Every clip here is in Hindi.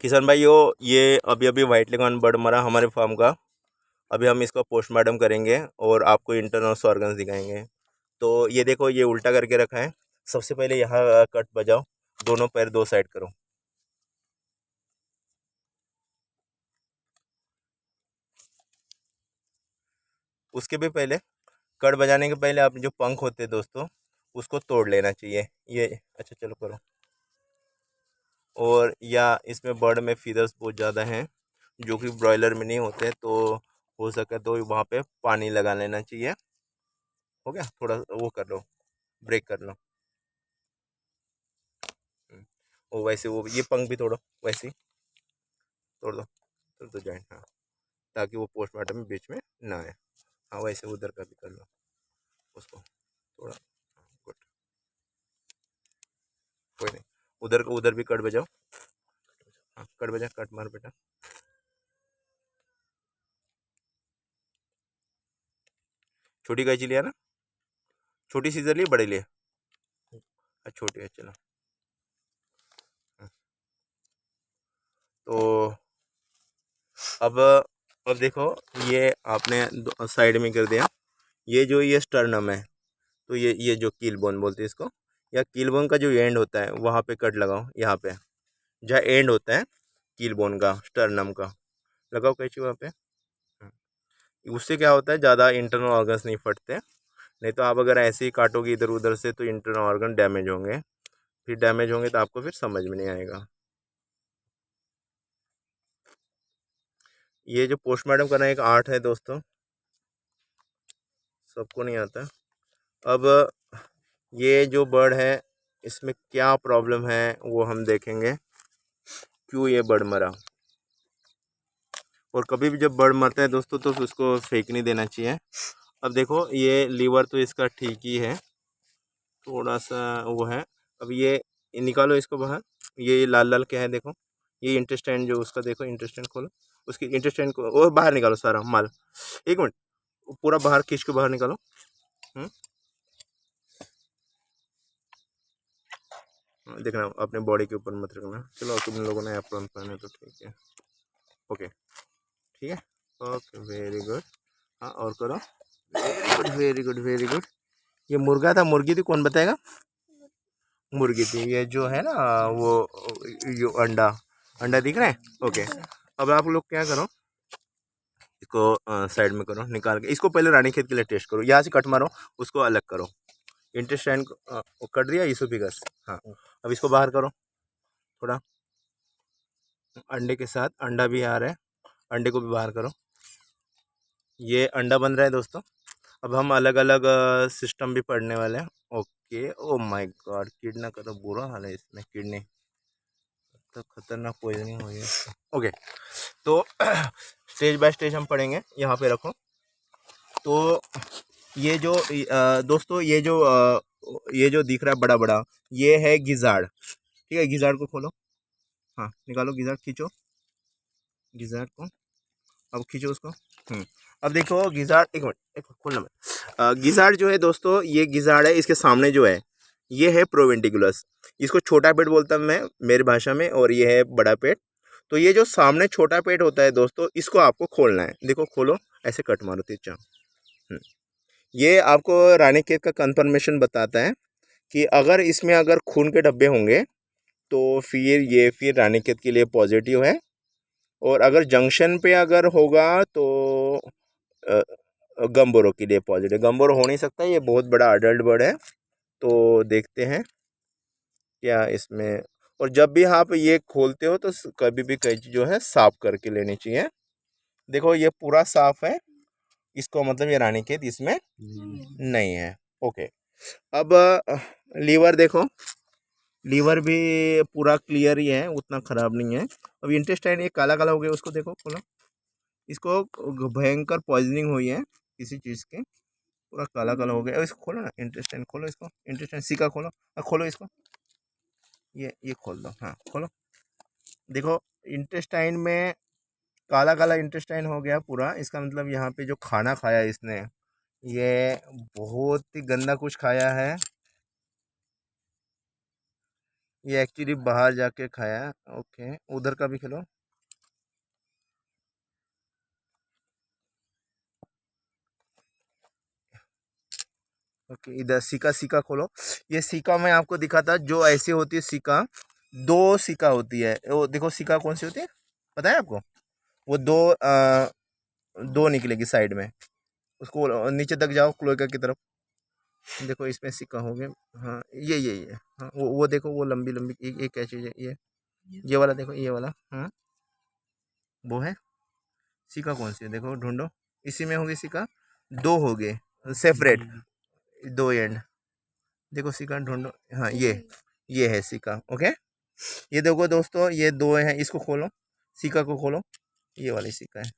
किशन भाई ये अभी अभी व्हाइट लेग ऑन बर्ड मरा हमारे फार्म का। अभी हम इसका पोस्टमार्टम करेंगे और आपको इंटरनल ऑर्गन्स दिखाएंगे। तो ये देखो, ये उल्टा करके रखा है। सबसे पहले यहाँ कट बजाओ, दोनों पैर दो साइड करो। उसके भी पहले, कट बजाने के पहले आप जो पंख होते हैं दोस्तों, उसको तोड़ लेना चाहिए। ये अच्छा, चलो करो। और या इसमें बर्ड में फीदर्स बहुत ज़्यादा हैं जो कि ब्रॉयलर में नहीं होते, तो हो सके तो वहाँ पे पानी लगा लेना चाहिए। हो गया, थोड़ा वो कर लो, ब्रेक कर लो। वो वैसे वो ये पंख भी तोड़ो, वैसे ही तोड़ दो जॉइंट, हाँ, ताकि वो पोस्टमार्टम में बीच में ना आए। हाँ, वैसे उधर का भी कर लो उसको थोड़ा। हाँ, गुड, कोई नहीं। उधर को उधर भी कट बजाओ। हाँ, कट बजा, कट मार बेटा। छोटी कैंची लिया ना? छोटी सीजर लिए, बड़े लिए? छोटी है, चलो। तो अब देखो, ये आपने साइड में कर दिया। ये स्टर्नम है, तो ये जो कील बोन बोलते हैं इसको, या कील बोन का जो एंड होता है वहाँ पे कट लगाओ। यहाँ पे जहाँ एंड होता है कील बोन का, स्टर्नम का, लगाओ कैंची वहाँ पे। उससे क्या होता है, ज़्यादा इंटरनल ऑर्गन्स नहीं फटते। नहीं तो आप अगर ऐसे ही काटोगे इधर उधर से तो इंटरनल ऑर्गन डैमेज होंगे। फिर डैमेज होंगे तो आपको फिर समझ में नहीं आएगा। ये जो पोस्टमार्टम करना एक आर्ट है दोस्तों, सबको नहीं आता। अब ये जो बर्ड है, इसमें क्या प्रॉब्लम है वो हम देखेंगे, क्यों ये बर्ड मरा। और कभी भी जब बर्ड मरता है दोस्तों तो उसको फेंक नहीं देना चाहिए। अब देखो, ये लीवर तो इसका ठीक ही है, थोड़ा सा वो है। अब ये निकालो इसको बाहर। ये लाल लाल क्या है देखो, ये इंटेस्टाइन जो उसका, देखो इंटेस्टाइन खोलो, उसकी इंटेस्टाइन को वो बाहर निकालो सारा माल। एक मिनट, पूरा बाहर खींच के बाहर निकालो। देखना अपने बॉडी के ऊपर मत रखना। चलो, तुम लोगों ने एप्रॉन पहने तो ठीक है। ओके, ठीक है, ओके, वेरी गुड। हाँ, और करो, very good very good very good. ये मुर्गा था, मुर्गी थी, कौन बताएगा? मुर्गी थी। ये जो है ना, वो जो अंडा अंडा दिख रहा है। ओके, अब आप लोग क्या करो, इसको साइड में करो, निकाल के इसको पहले रानीखेत के लिए टेस्ट करो। यहाँ से कट मारो, उसको अलग करो। इंटेस्टाइन को वो कट दिया, इसोफिगस। हाँ, अब इसको बाहर करो थोड़ा। अंडे के साथ अंडा भी आ रहा है, अंडे को भी बाहर करो। ये अंडा बन रहा है दोस्तों। अब हम अलग अलग सिस्टम भी पढ़ने वाले हैं। Okay, oh my God, kidney का तो बुरा हाल है इसमें, किडनी तो खतरनाक पॉइजनिंग हुई है। ओके, तो स्टेज बाय स्टेज हम पढ़ेंगे। यहाँ पे रखो। तो ये जो दोस्तों, ये जो दिख रहा है बड़ा बड़ा, ये है गिजार्ड। ठीक है, गिजार्ड को खोलो। हाँ, निकालो गिजार्ड, खींचो गिजार्ड को। अब खींचो उसको। अब देखो गिजार्ड, एक मिनट, एक खोलना मत। गिजार्ड जो है दोस्तों, ये गिजार्ड है। इसके सामने जो है ये है प्रोवेंटिकुलस। इसको छोटा पेट बोलता हूँ मैं मेरी भाषा में, और ये है बड़ा पेट। तो ये जो सामने छोटा पेट होता है दोस्तों, इसको आपको खोलना है। देखो, खोलो, ऐसे कट मारो तिरछा। ये आपको रानीखेत का कंफर्मेशन बताता है कि अगर इसमें अगर खून के डब्बे होंगे तो फिर रानीखेत के लिए पॉजिटिव है। और अगर जंक्शन पे अगर होगा तो अ, गम्बोरो के लिए पॉजिटिव। गम्बोरो हो नहीं सकता, ये बहुत बड़ा अडल्ट बर्ड है। तो देखते हैं क्या इसमें। और जब भी आप ये खोलते हो तो कभी भी कैंची जो है साफ करके लेनी चाहिए। देखो, ये पूरा साफ है, इसको मतलब ये रानीखेत इसमें नहीं है। ओके, अब लीवर देखो, लीवर भी पूरा क्लियर ही है, उतना ख़राब नहीं है। अब इंटेस्टाइन ये काला काला हो गया, उसको देखो, खोलो। इसको भयंकर पॉइजनिंग हुई है किसी चीज़ की, पूरा काला काला हो गया। इसको खोलो ना, इंटेस्टाइन खोलो, इसको इंटेस्टाइन सीका खोलो। खोलो इसको, ये खोल दो। हाँ, खोलो। देखो, इंटेस्टाइन में काला काला इंटेस्टाइन हो गया पूरा। इसका मतलब यहाँ पे जो खाना खाया इसने, ये बहुत ही गंदा कुछ खाया है। ये एक्चुअली बाहर जाके खाया है। ओके, उधर का भी खिलो। ओके, इधर सिक्का, सिक्का खोलो। ये सिक्का मैं आपको दिखा था, जो ऐसे होती है सिक्का, दो सिक्का होती है वो, देखो सिक्का कौन सी होती है पता है आपको? वो दो निकलेगी साइड में, उसको नीचे तक जाओ क्लोएका की तरफ, देखो इसमें सिक्का हो गया। हाँ ये हाँ, वो देखो, वो लंबी लंबी एक क्या चीज़ है ये वाला देखो, ये वाला, हाँ वो है सिक्का। कौन सी है देखो, ढूंढो। इसी में होगी सिक्का, दो हो गए सेपरेट, दो एंड, देखो सिक्का ढूंढो। हाँ ये है सिक्का। ओके, ये देखो दोस्तों, ये दो हैं, इसको खोलो, सिक्का को खोलो, ये वाली सिक्का है।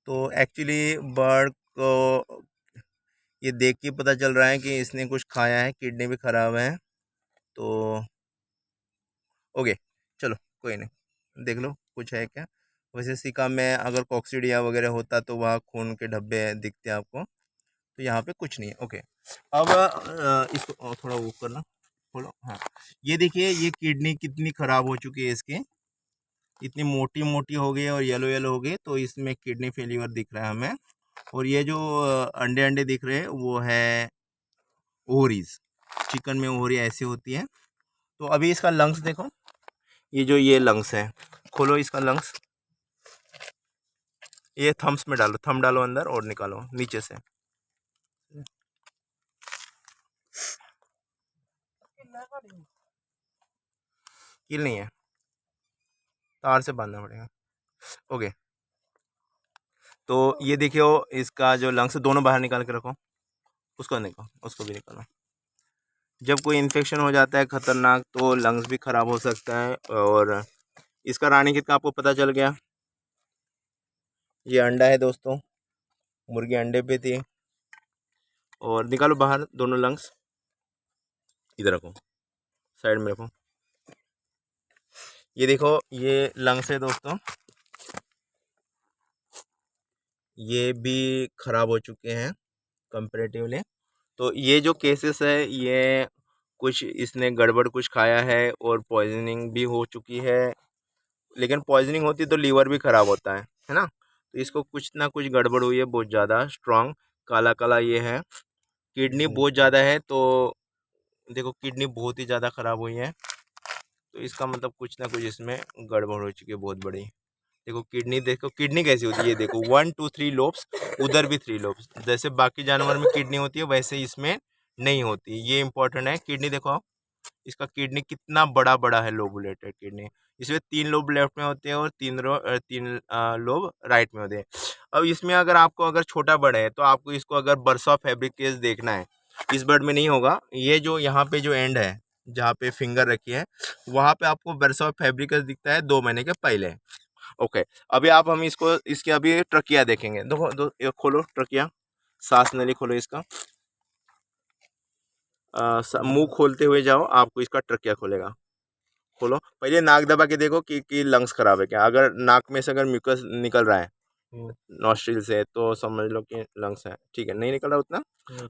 तो एक्चुअली बर्ड को ये देख के पता चल रहा है कि इसने कुछ खाया है, किडनी भी खराब है। तो ओके, चलो कोई नहीं, देख लो कुछ है क्या। वैसे सिक्का में अगर कॉक्सीडिया वगैरह होता तो वहाँ खून के धब्बे दिखते आपको, तो यहाँ पे कुछ नहीं है। ओके, अब इसको थोड़ा वो करना, खोलो। हाँ, ये देखिए, ये किडनी कितनी खराब हो चुकी है इसकी, इतनी मोटी मोटी हो गई है और येलो येलो हो गई, तो इसमें किडनी फेल्यूर दिख रहा है हमें। और ये जो अंडे अंडे दिख रहे हैं वो है ओवरीज, चिकन में ओवरी ऐसी होती है। तो अभी इसका लंग्स देखो, ये लंग्स है, खोलो इसका लंग्स, ये थम्स में डालो, थम डालो अंदर और निकालो नीचे से। कील नहीं है, तार से बांधना पड़ेगा। ओके, तो ये देखियो, इसका जो लंग्स दोनों बाहर निकाल के रखो, उसको निकालो, उसको भी निकालो। जब कोई इन्फेक्शन हो जाता है खतरनाक, तो लंग्स भी ख़राब हो सकता है। और इसका रानीखेत का आपको पता चल गया। ये अंडा है दोस्तों, मुर्गी अंडे पे थी। और निकालो बाहर दोनों लंग्स, इधर रखो, साइड में रखो। ये देखो, ये लंग्स है दोस्तों, ये भी ख़राब हो चुके हैं कंपेरेटिवली। तो ये जो केसेस है, ये कुछ इसने गड़बड़ कुछ खाया है और पॉइजनिंग भी हो चुकी है। लेकिन पॉइजनिंग होती तो लीवर भी ख़राब होता है ना। तो इसको कुछ ना कुछ गड़बड़ हुई है, बहुत ज़्यादा स्ट्रॉन्ग काला काला ये है। किडनी बहुत ज़्यादा है, तो देखो किडनी बहुत ही ज़्यादा ख़राब हुई है, तो इसका मतलब कुछ ना कुछ इसमें गड़बड़ हो चुकी है बहुत बड़ी। देखो किडनी, देखो किडनी कैसी होती है, ये देखो 1 2 3 लोब्स, उधर भी 3 लोब्स। जैसे बाकी जानवर में किडनी होती है, वैसे इसमें नहीं होती। ये इंपॉर्टेंट है। किडनी देखो, इसका किडनी कितना बड़ा बड़ा है, लोबुलेटेड किडनी। इसमें 3 लोब लेफ्ट में होते हैं और 3 लोब राइट में होते हैं। अब इसमें अगर आपको अगर छोटा बर्ड है, तो आपको इसको अगर बर्सा फैब्रिकेस देखना है, इस बर्ड में नहीं होगा। ये जो यहाँ पे जो एंड है, जहाँ पे फिंगर रखी है, वहाँ पे आपको बर्सा फैब्रिकेस दिखता है 2 महीने के पहले। ओके, अभी आप हम इसको इसके अभी ट्रकिया देखेंगे। देखो ये खोलो ट्रकिया, सांस नली खोलो इसका, मुंह खोलते हुए जाओ, आपको इसका ट्रकिया खोलेगा। खोलो, पहले नाक दबा के देखो कि लंग्स खराब है क्या। अगर नाक में से अगर म्यूकस निकल रहा है नॉस्ट्रिल से, तो समझ लो कि लंग्स है। ठीक है, नहीं निकल रहा उतना,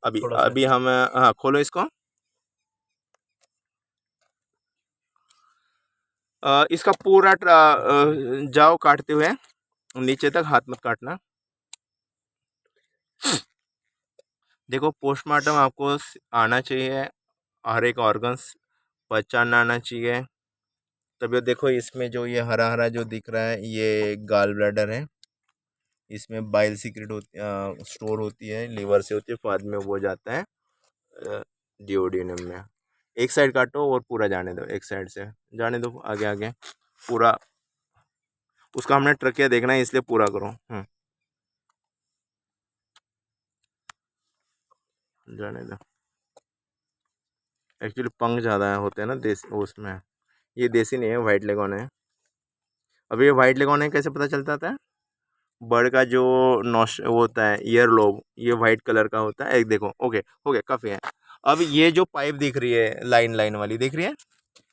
अभी अभी हम हाँ खोलो इसको। इसका पूरा जाओ काटते हुए, नीचे तक हाथ मत काटना। देखो पोस्टमार्टम आपको आना चाहिए, हर एक ऑर्गन्स पहचानना आना चाहिए। तभी देखो, इसमें जो ये हरा हरा जो दिख रहा है, ये गाल ब्लैडर है। इसमें बाइल सीक्रेट होती स्टोर होती है, लीवर से होती है, बाद में वो जाता है डिओडिनम में। एक साइड काटो और पूरा जाने दो, एक साइड से जाने दो, आगे आगे पूरा। उसका हमने ट्रकिया देखना है, इसलिए पूरा करो। जाने दो। एक्चुअली पंख ज़्यादा होते हैं ना देसी उसमें, ये देसी नहीं है, वाइट लेगॉन है। अब ये वाइट लेगॉन है, कैसे पता चलता था? बर्ड का जो नॉश वो होता है, ईयर लोब, ये वाइट कलर का होता है। एक देखो, ओके हो गया, काफ़ी है। अब ये जो पाइप दिख रही है, लाइन लाइन वाली दिख रही है,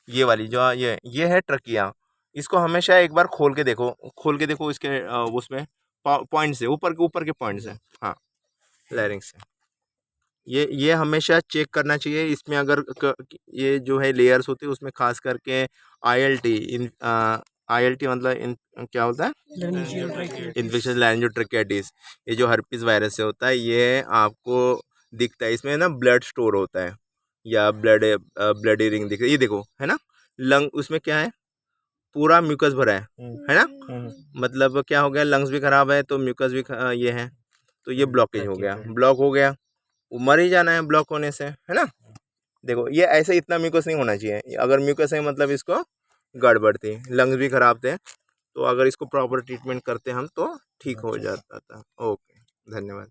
ये वाली जो ये है ट्रकिया। इसको हमेशा एक बार खोल के देखो, खोल के देखो इसके उसमें पॉइंट से, ऊपर के पॉइंट से, हाँ लैरिंग से। ये हमेशा चेक करना चाहिए इसमें, अगर ये जो है लेयर्स होती है उसमें खास करके ILT ILT मतलब क्या होता है, इन्फेक्शन लैरिंजियोट्रैकिटिस, ये जो हर्पीस वायरस से होता है, ये आपको दिखता है इसमें ना, ब्लड स्टोर होता है या ब्लडी रिंग दिख रही है, ये देखो है ना, लंग उसमें क्या है, पूरा म्यूकस भरा है ना, मतलब क्या हो गया, लंग्स भी खराब है तो म्यूकस भी ये है, तो ये ब्लॉकेज हो गया, ब्लॉक हो गया, वो मर ही जाना है ब्लॉक होने से, है ना। देखो ये ऐसे इतना म्यूकस नहीं होना चाहिए, अगर म्यूकस है मतलब इसको गड़बड़ थी, लंग्स भी खराब थे, तो अगर इसको प्रॉपर ट्रीटमेंट करते हम तो ठीक हो जाता था। ओके, धन्यवाद।